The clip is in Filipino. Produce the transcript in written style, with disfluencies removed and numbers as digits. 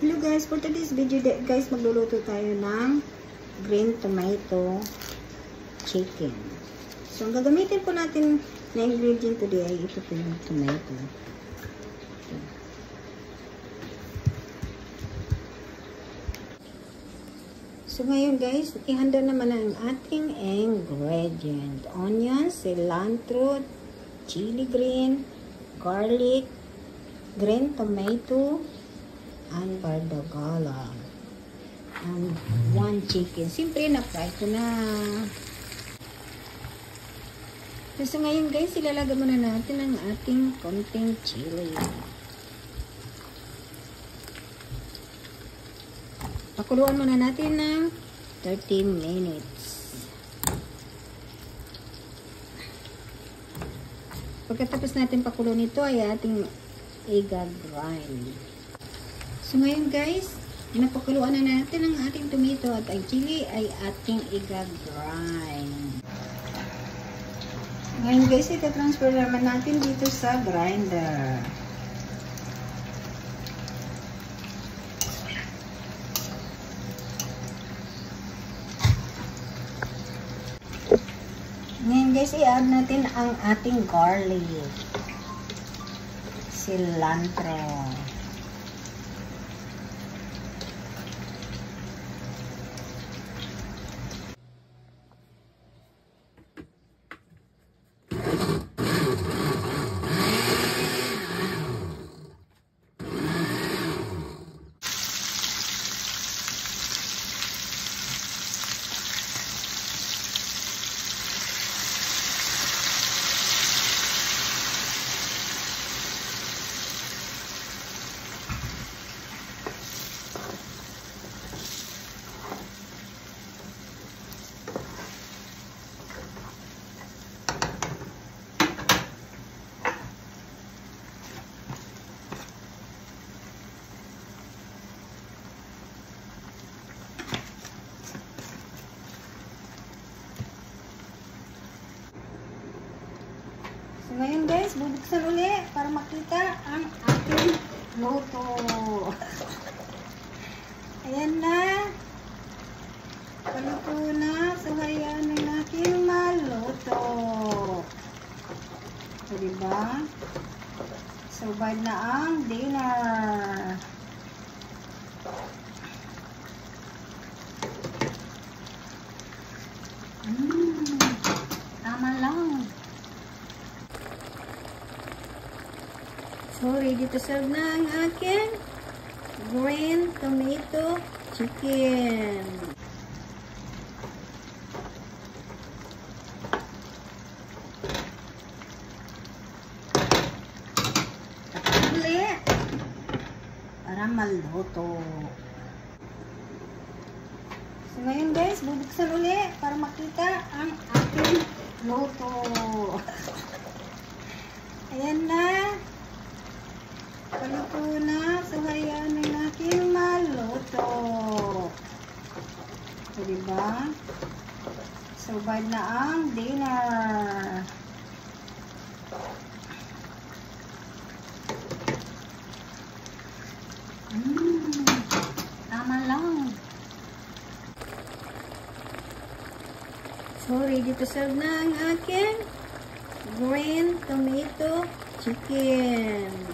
Hello guys, for today's video guys, magluluto tayo ng green tomato chicken. So, ang gagamitin po natin na ingredient today ay ito po yung tomato. So, ngayon guys, ihanda naman ang ating ingredient. Onion, cilantro, chili green, garlic, green tomato, and bardagala. And 1 chicken. Siyempre, na-fry ko na. So, ngayon guys, ilalagay muna natin ang ating konting chili. Pakuluan muna natin ng 30 minutes. Pagkatapos natin pakulo nito, ay ating i-grind. So, ngayon guys, napakuluan na natin ang ating tomato at ang chili ay ating i-grind. Ngayon guys, ita-transfer naman natin dito sa grinder. Ngayon guys, i-add natin ang ating garlic, cilantro, So, ngayon guys, bubuksan ulit para makita ang ating luto. Ayan na. Paluto na. So, hayaan na natin maluto. So, diba? Survive na ang dinner. Tama lang. So, ready to serve na ang akin green tomato chicken. Uli para maluto. So, ngayon guys, bubuksan uli para makita ang ating luto. Ayan na. Paluto na. So, hayaan na natin maluto. So, diba? Survive na ang dinner. Tama lang. So, ready to serve na ang akin green tomato chicken.